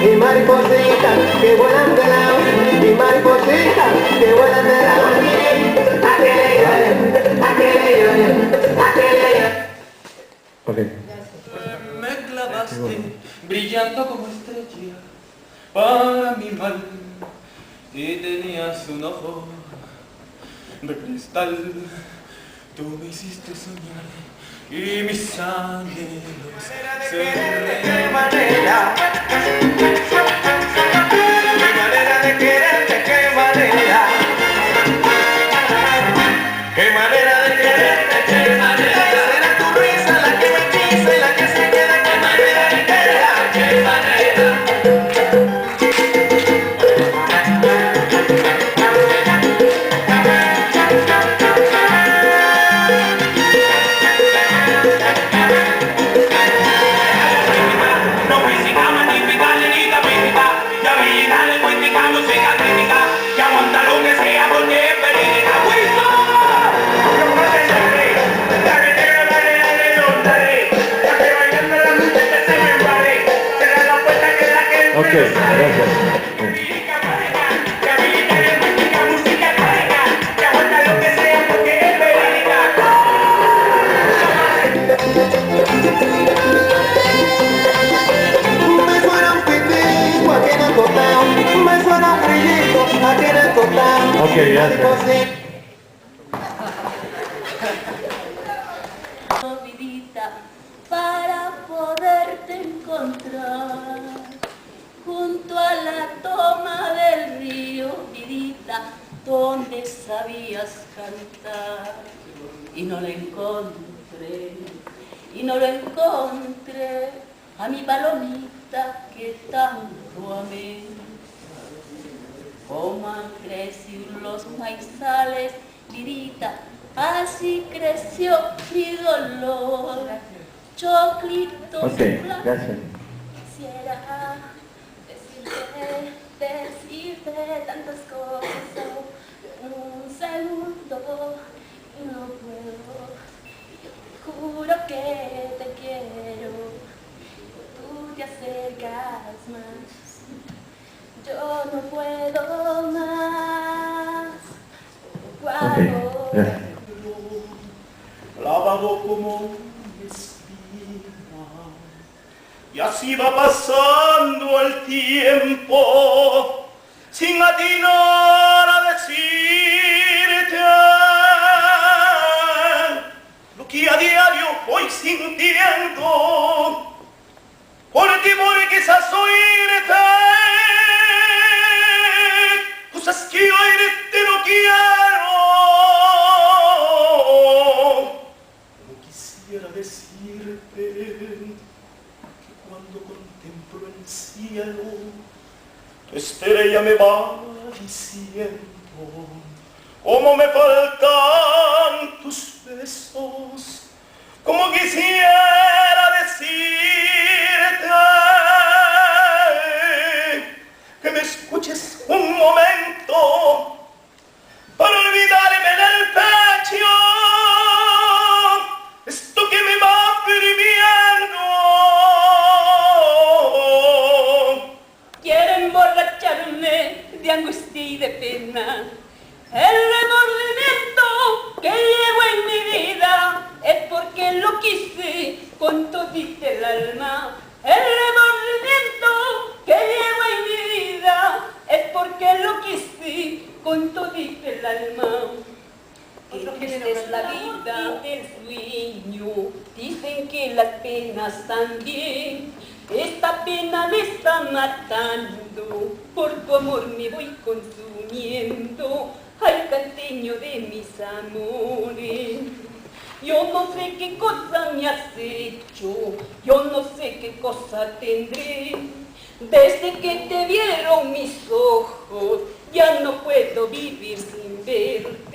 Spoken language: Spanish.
y maripositas que vuelan de lado, y maripositas que vuelan de lado. A que le lloren, a que le lloren, a que le lloren. Okay. Me clavaste brillando como estrella para mi mal y tenías un ojo de cristal. Tú me hiciste soñar y mis anhelos se ¿De qué manera? Mi manera de querer, ¿de qué manera? ¿Qué manera de querer, de qué manera? Será tu risa la que me hechiza y la que se queda. ¿Qué manera de querer, qué manera? No física, magnífica, llenita, física, ya vida, lingüística, música, crítica, que aguanta lo que sea porque es verídica. Okay, gracias. Me suena un pitico aquí en el costado, me suena un brillito aquí en el costado. Ok, gracias. Vidita, para poderte encontrar junto a la toma del río, vidita, donde sabías cantar. Y no lo encontré, y no lo encontré, a mi palomita que tanto amé. Como han crecido los maizales, vidita, así creció mi dolor. Choclitos Okay, blancos. gracias. Quisiera decirte tantas cosas en un segundo y no puedo. Yo juro que te quiero, tú te acercas más. Yo no puedo más. Ok, gracias. Clavado como una espina, y así va pasando el tiempo, sin atinar a decirte lo que a diario voy sintiendo, por ti, por quizás oírte, cosas que oírte no quiero. Quisiera decirte que cuando contemplo el cielo, tu estrella me va diciendo cómo me faltan tus besos, como quisiera decirte que me escuches un momento para olvidarme del pecho esto que me va oprimiendo. Quiero emborracharme de angustia y de pena. El remordimiento que llevo en mi vida es porque lo quise con todita el alma. El remordimiento que llevo en mi vida es porque lo quise con todita el alma. Que triste es la vida del sueño, dicen que las penas también. Esta pena me está matando, por tu amor me voy consumiendo, al canteño de mis amores. Yo no sé qué cosa me has hecho, yo no sé qué cosa tendré. Desde que te vieron mis ojos, ya no puedo vivir sin verte.